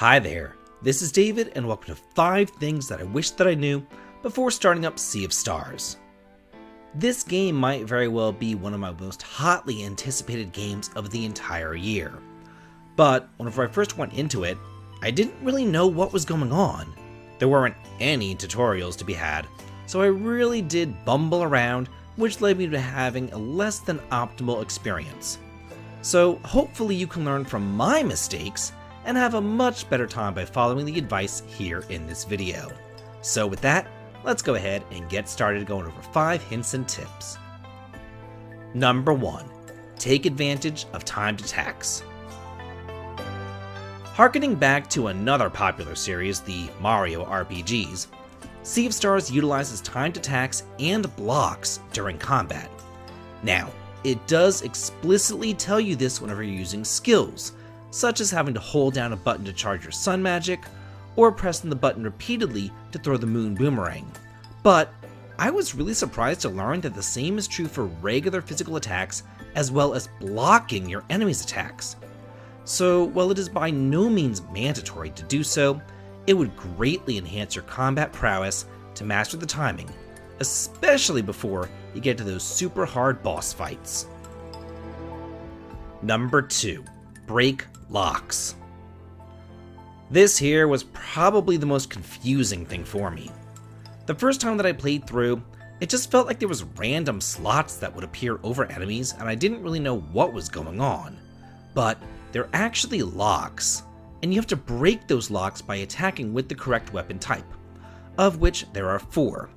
Hi there, this is David and welcome to 5 things that I wish that I knew before starting up Sea of Stars. This game might very well be one of my most hotly anticipated games of the entire year. But whenever I first went into it, I didn't really know what was going on. There weren't any tutorials to be had, so I really did bumble around, which led me to having a less than optimal experience. So hopefully you can learn from my mistakes and have a much better time by following the advice here in this video. So with that, let's go ahead and get started going over 5 hints and tips. Number 1. Take advantage of timed attacks. Harkening back to another popular series, the Mario RPGs, Sea of Stars utilizes timed attacks and blocks during combat. Now, it does explicitly tell you this whenever you're using skills, such as having to hold down a button to charge your sun magic, or pressing the button repeatedly to throw the moon boomerang. But I was really surprised to learn that the same is true for regular physical attacks as well as blocking your enemy's attacks. So while it is by no means mandatory to do so, it would greatly enhance your combat prowess to master the timing, especially before you get to those super hard boss fights. Number 2. Break locks. This here was probably the most confusing thing for me. The first time that I played through, it just felt like there was random slots that would appear over enemies and I didn't really know what was going on. But they're actually locks, and you have to break those locks by attacking with the correct weapon type, of which there are 4: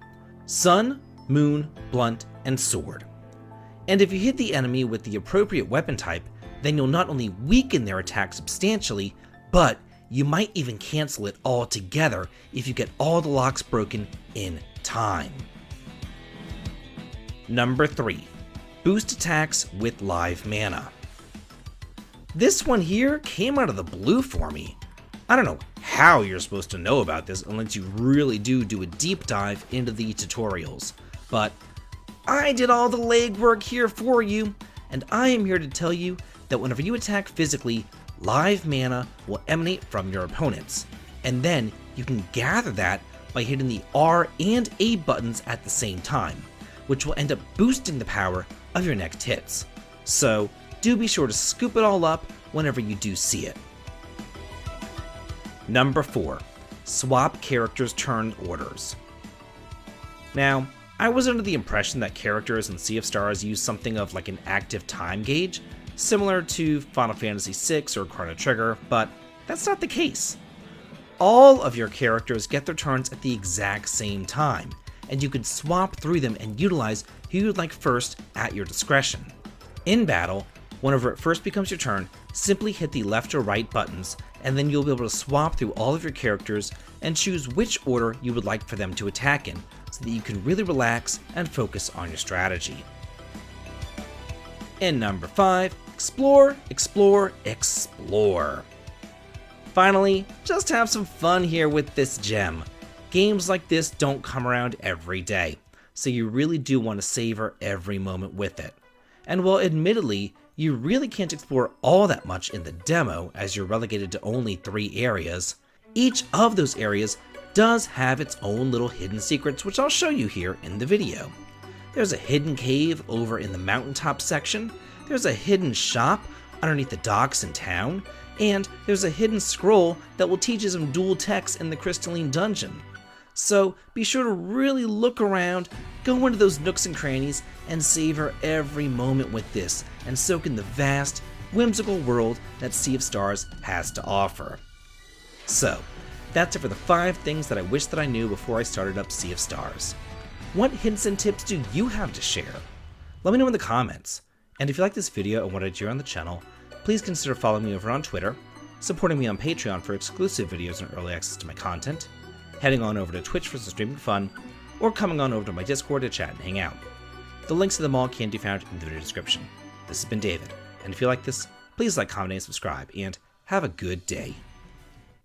Sun, Moon, Blunt, and Sword. And if you hit the enemy with the appropriate weapon type, then you'll not only weaken their attack substantially, but you might even cancel it altogether if you get all the locks broken in time. Number 3. Boost attacks with live mana. This one here came out of the blue for me. I don't know how you're supposed to know about this unless you really do a deep dive into the tutorials, but I did all the legwork here for you, and I am here to tell you that whenever you attack physically, live mana will emanate from your opponents, and then you can gather that by hitting the R and A buttons at the same time, which will end up boosting the power of your next hits. So do be sure to scoop it all up whenever you do see it. Number 4. Swap characters' turn orders. Now, I was under the impression that characters in Sea of Stars use something of like an active time gauge, similar to Final Fantasy VI or Chrono Trigger, but that's not the case. All of your characters get their turns at the exact same time, and you can swap through them and utilize who you'd like first at your discretion. In battle, whenever it first becomes your turn, simply hit the left or right buttons, and then you'll be able to swap through all of your characters and choose which order you would like for them to attack in, so that you can really relax and focus on your strategy. And number 5, explore, explore, explore. Finally, just have some fun here with this gem. Games like this don't come around every day, so you really do want to savor every moment with it. And while admittedly, you really can't explore all that much in the demo as you're relegated to only 3 areas, each of those areas does have its own little hidden secrets, which I'll show you here in the video. There's a hidden cave over in the mountaintop section, there's a hidden shop underneath the docks in town, and there's a hidden scroll that will teach you some dual techs in the crystalline dungeon. So be sure to really look around, go into those nooks and crannies, and savor every moment with this, and soak in the vast, whimsical world that Sea of Stars has to offer. So, that's it for the 5 things that I wish that I knew before I started up Sea of Stars. What hints and tips do you have to share? Let me know in the comments. And if you like this video and want to cheer on the channel, please consider following me over on Twitter, supporting me on Patreon for exclusive videos and early access to my content, heading on over to Twitch for some streaming fun, or coming on over to my Discord to chat and hang out. The links to them all can be found in the video description. This has been David, and if you like this, please like, comment, and subscribe, and have a good day.